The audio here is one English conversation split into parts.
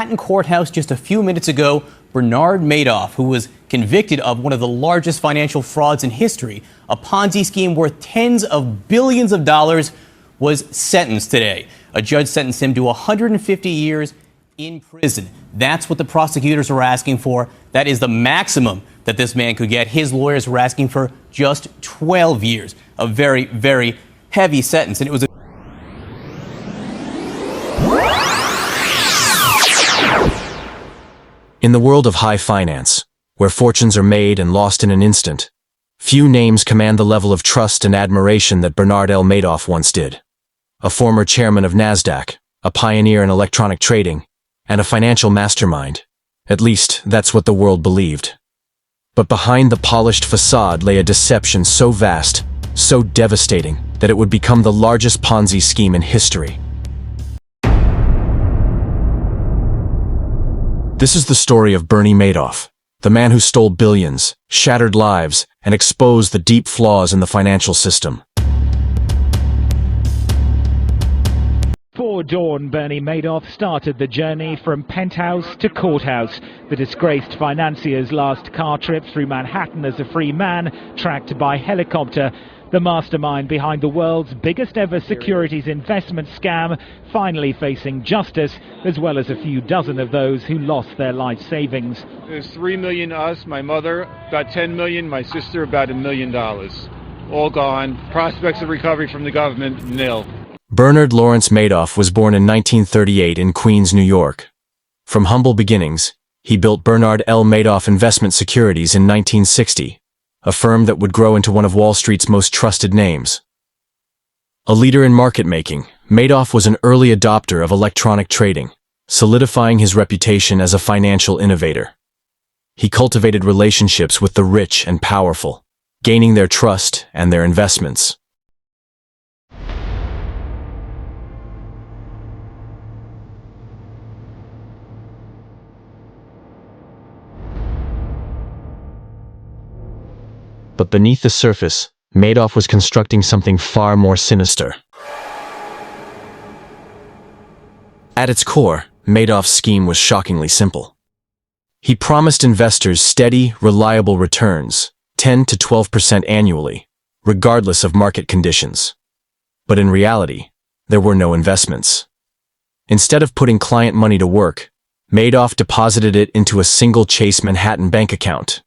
Manhattan courthouse just a few minutes ago, Bernard Madoff, who was convicted of one of the largest financial frauds in history, a Ponzi scheme worth tens of billions of dollars, was sentenced today. A judge sentenced him to 150 years in prison. That's what the prosecutors are asking for. That is the maximum that this man could get. His lawyers were asking for just 12 years. A very, very heavy sentence. And it was In the world of high finance, where fortunes are made and lost in an instant, few names command the level of trust and admiration that Bernard L. Madoff once did. A former chairman of NASDAQ, a pioneer in electronic trading, and a financial mastermind. At least, that's what the world believed. But behind the polished facade lay a deception so vast, so devastating, that it would become the largest Ponzi scheme in history. This is the story of Bernie Madoff, the man who stole billions, shattered lives, and exposed the deep flaws in the financial system. Before dawn, Bernie Madoff started the journey from penthouse to courthouse. The disgraced financier's last car trip through Manhattan as a free man, tracked by helicopter. The mastermind behind the world's biggest ever securities investment scam, finally facing justice, as well as a few dozen of those who lost their life savings. There's 3 million us, my mother, about 10 million, my sister, about $1 million. All gone. Prospects of recovery from the government, nil. Bernard Lawrence Madoff was born in 1938 in Queens, New York. From humble beginnings, he built Bernard L. Madoff Investment Securities in 1960. A firm that would grow into one of Wall Street's most trusted names. A leader in market making, Madoff was an early adopter of electronic trading, solidifying his reputation as a financial innovator. He cultivated relationships with the rich and powerful, gaining their trust and their investments. But beneath the surface, Madoff was constructing something far more sinister. At its core, Madoff's scheme was shockingly simple. He promised investors steady, reliable returns, 10 to 12% annually, regardless of market conditions. But in reality, there were no investments. Instead of putting client money to work, Madoff deposited it into a single Chase Manhattan bank account.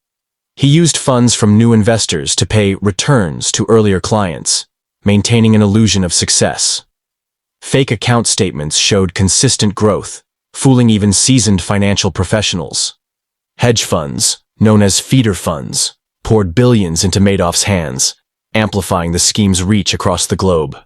He used funds from new investors to pay returns to earlier clients, maintaining an illusion of success. Fake account statements showed consistent growth, fooling even seasoned financial professionals. Hedge funds, known as feeder funds, poured billions into Madoff's hands, amplifying the scheme's reach across the globe.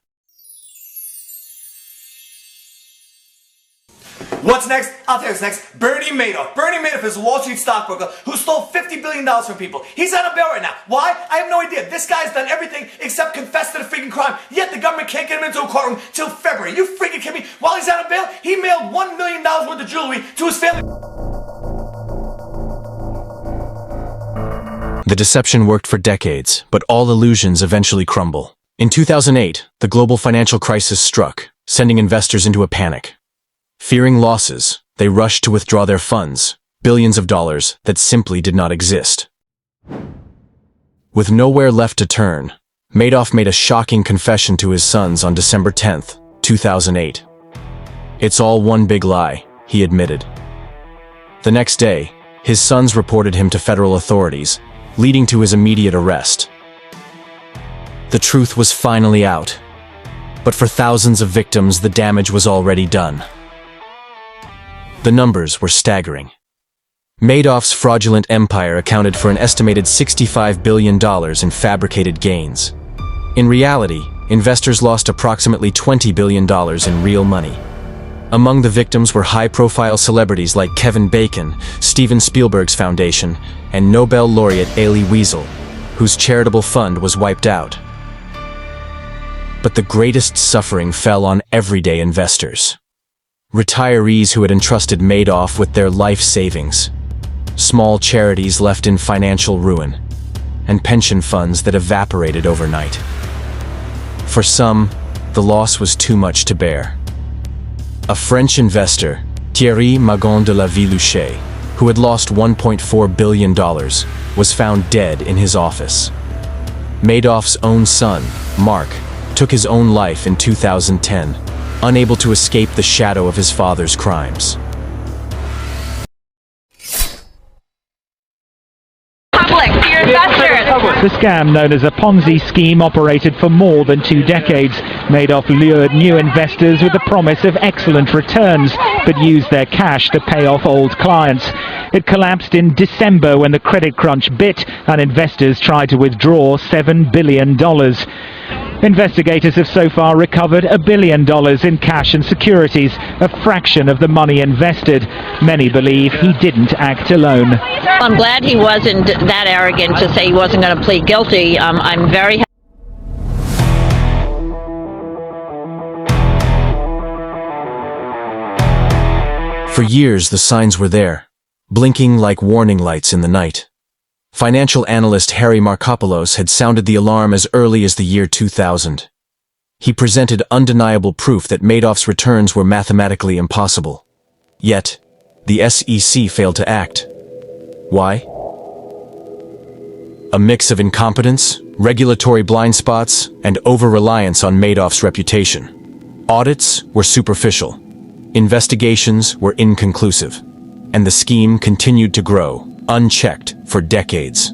What's next? I'll tell you what's next. Bernie Madoff. Bernie Madoff is a Wall Street stockbroker who stole $50 billion from people. He's on a bail right now. Why? I have no idea. This guy's done everything except confess to the freaking crime, yet the government can't get him into a courtroom till February. You freaking kidding me? While he's on bail, he mailed $1 million worth of jewelry to his family. The deception worked for decades, but all illusions eventually crumble. In 2008, the global financial crisis struck, sending investors into a panic. Fearing losses, they rushed to withdraw their funds, billions of dollars that simply did not exist. With nowhere left to turn, Madoff made a shocking confession to his sons on December 10, 2008. "It's all one big lie," he admitted. The next day, his sons reported him to federal authorities, leading to his immediate arrest. The truth was finally out, but for thousands of victims, the damage was already done. The numbers were staggering. Madoff's fraudulent empire accounted for an estimated $65 billion in fabricated gains. In reality, investors lost approximately $20 billion in real money. Among the victims were high-profile celebrities like Kevin Bacon, Steven Spielberg's foundation, and Nobel laureate Elie Wiesel, whose charitable fund was wiped out. But the greatest suffering fell on everyday investors. Retirees who had entrusted Madoff with their life savings, small charities left in financial ruin, and pension funds that evaporated overnight. For some, the loss was too much to bear. A French investor, Thierry Magon de la Villouche, who had lost $1.4 billion, was found dead in his office. Madoff's own son, Mark, took his own life in 2010, unable to escape the shadow of his father's crimes. The scam, known as a Ponzi scheme, operated for more than 2 decades. Madoff lured new investors with the promise of excellent returns, but used their cash to pay off old clients. It collapsed in December when the credit crunch bit and investors tried to withdraw $7 billion. Investigators have so far recovered $1 billion in cash and securities, a fraction of the money invested. Many believe he didn't act alone. I'm glad he wasn't that arrogant to say he wasn't going to plead guilty. I'm very For years, the signs were there, blinking like warning lights in the night. Financial analyst Harry Markopoulos had sounded the alarm as early as the year 2000. He presented undeniable proof that Madoff's returns were mathematically impossible. Yet, the SEC failed to act. Why? A mix of incompetence, regulatory blind spots, and over-reliance on Madoff's reputation. Audits were superficial. Investigations were inconclusive. And the scheme continued to grow, unchecked, for decades.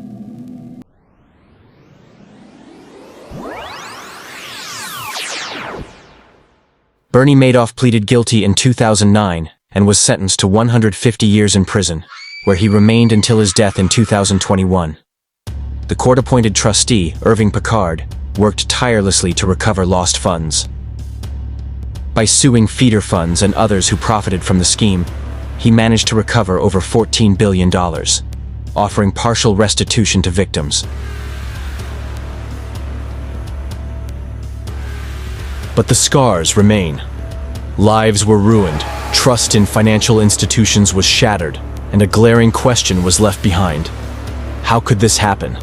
Bernie Madoff pleaded guilty in 2009 and was sentenced to 150 years in prison, where he remained until his death in 2021. The court-appointed trustee, Irving Picard, worked tirelessly to recover lost funds. By suing feeder funds and others who profited from the scheme, he managed to recover over $14 billion, offering partial restitution to victims. But the scars remain. Lives were ruined, trust in financial institutions was shattered, and a glaring question was left behind. How could this happen?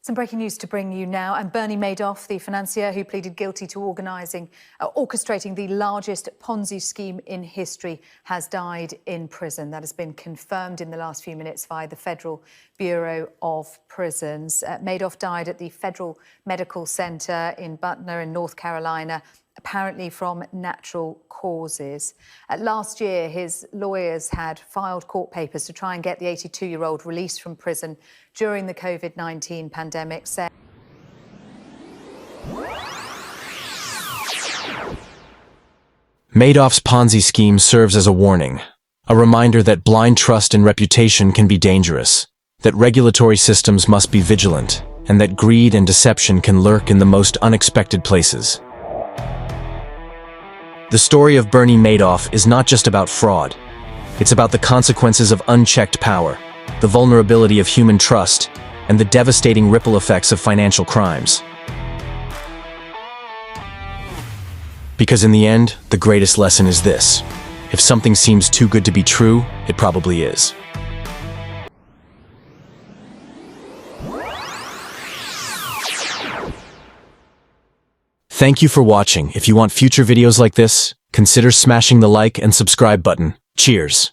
Some breaking news to bring you now. And Bernie Madoff, the financier who pleaded guilty to orchestrating the largest Ponzi scheme in history, has died in prison. That has been confirmed in the last few minutes via the Federal Bureau of Prisons. Madoff died at the Federal Medical Center in Butner in North Carolina, apparently from natural causes. Last year, his lawyers had filed court papers to try and get the 82-year-old released from prison during the COVID-19 pandemic. Madoff's Ponzi scheme serves as a warning, a reminder that blind trust and reputation can be dangerous, that regulatory systems must be vigilant, and that greed and deception can lurk in the most unexpected places. The story of Bernie Madoff is not just about fraud. It's about the consequences of unchecked power, the vulnerability of human trust, and the devastating ripple effects of financial crimes. Because in the end, the greatest lesson is this: if something seems too good to be true, it probably is. Thank you for watching. If you want future videos like this, consider smashing the like and subscribe button. Cheers!